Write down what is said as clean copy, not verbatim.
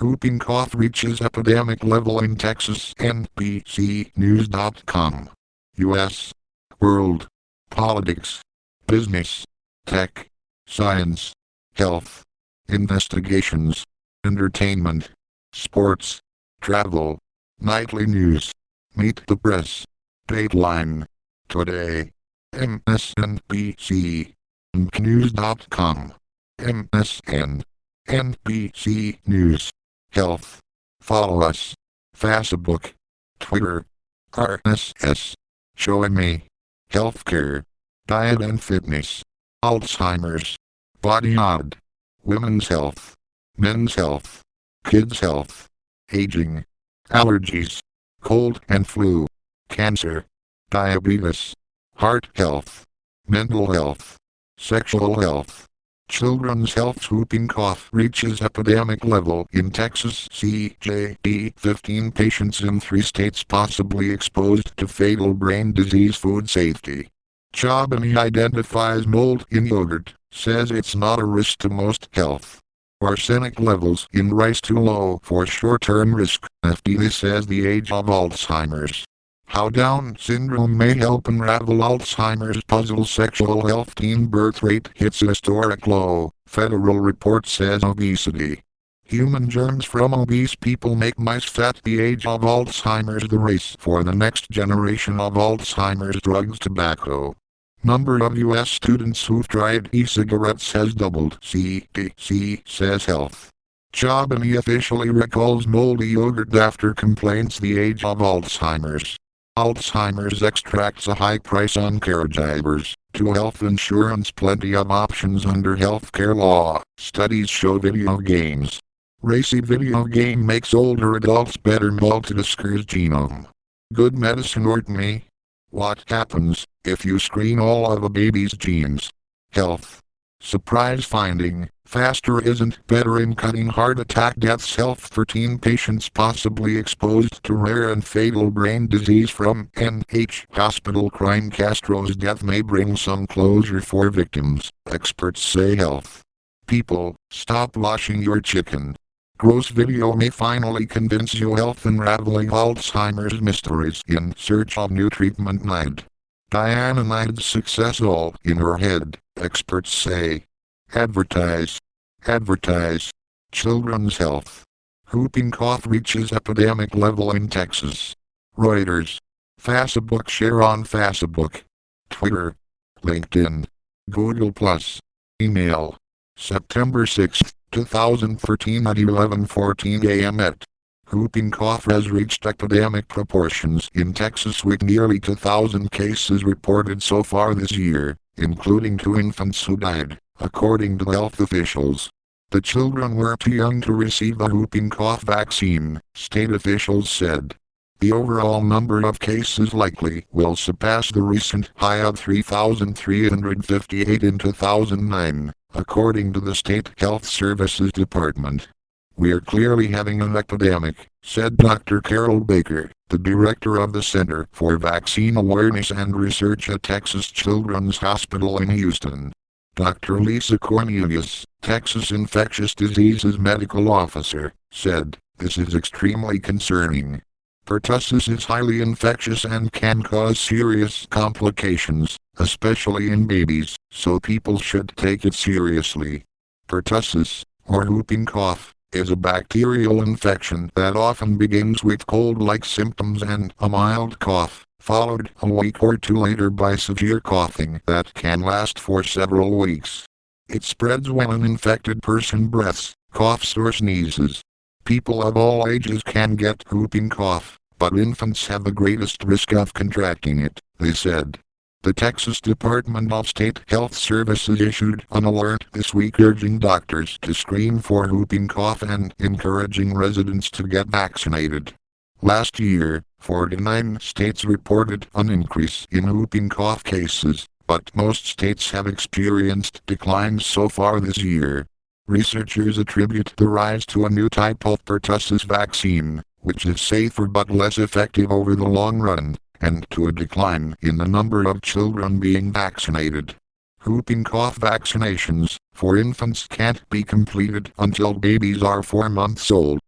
Whooping cough reaches epidemic level in Texas. NBCnews.com. U.S. World. Politics. Business. Tech. Science. Health. Investigations. Entertainment. Sports. Travel. Nightly news. Meet the press. Dateline. Today. MSNBC. News.com. MSN. NBC News. Health. Follow us. Facebook. Twitter. RSS. Showing me. Healthcare. Diet and fitness. Alzheimer's. Body odd. Women's health. Men's health. Kids' health. Aging. Allergies. Cold and flu. Cancer. Diabetes. Heart health. Mental health. Sexual health. Children's health. Whooping cough reaches epidemic level in Texas. CJD. 15 patients in 3 states possibly exposed to fatal brain disease. Food safety. Chobani identifies mold in yogurt, says it's not a risk to most health. Arsenic levels in rice too low for short-term risk. FDA says the age of Alzheimer's. How Down syndrome may help unravel Alzheimer's puzzle. Sexual health. Teen birth rate hits a historic low. Federal report says obesity. Human germs from obese people make mice fat. The age of Alzheimer's. The race for the next generation of Alzheimer's drugs. Tobacco. Number of U.S. students who've tried e-cigarettes has doubled. CDC says health. Chobani officially recalls moldy yogurt after complaints. The age of Alzheimer's. Alzheimer's extracts a high price on caregivers. To health insurance. Plenty of options under healthcare law. Studies show video games. Racy video game makes older adults better. Multidiscers genome. Good medicine or me? What happens if you screen all of a baby's genes? Health. Surprise finding. Faster isn't better in cutting heart attack deaths. Health. 13 patients possibly exposed to rare and fatal brain disease from NH hospital crime. Castro's death may bring some closure for victims, experts say. Health. People, stop washing your chicken. Gross video may finally convince you. Health. Unraveling Alzheimer's mysteries in search of new treatment. Night. Dianine's success all in her head, experts say. Advertise. Advertise. Children's health. Whooping cough reaches epidemic level in Texas. Reuters. Facebook. Share on Facebook. Twitter. LinkedIn. Google+. Email. September 6, 2013 at 11:14 a.m. at Whooping cough has reached epidemic proportions in Texas with nearly 2,000 cases reported so far this year, including 2 infants who died, according to health officials. The children were too young to receive the whooping cough vaccine, state officials said. The overall number of cases likely will surpass the recent high of 3,358 in 2009, according to the State Health Services Department. "We're clearly having an epidemic," said Dr. Carol Baker, the director of the Center for Vaccine Awareness and Research at Texas Children's Hospital in Houston. Dr. Lisa Cornelius, Texas Infectious Diseases Medical Officer, said, "This is extremely concerning. Pertussis is highly infectious and can cause serious complications, especially in babies, so people should take it seriously." Pertussis, or whooping cough, is a bacterial infection that often begins with cold-like symptoms and a mild cough, followed a week or two later by severe coughing that can last for several weeks. It spreads when an infected person breathes, coughs or sneezes. People of all ages can get whooping cough, but infants have the greatest risk of contracting it, they said. The Texas Department of State Health Services issued an alert this week urging doctors to screen for whooping cough and encouraging residents to get vaccinated. Last year, 49 states reported an increase in whooping cough cases, but most states have experienced declines so far this year. Researchers attribute the rise to a new type of pertussis vaccine, which is safer but less effective over the long run, and to a decline in the number of children being vaccinated. Whooping cough vaccinations for infants can't be completed until babies are 4 months old.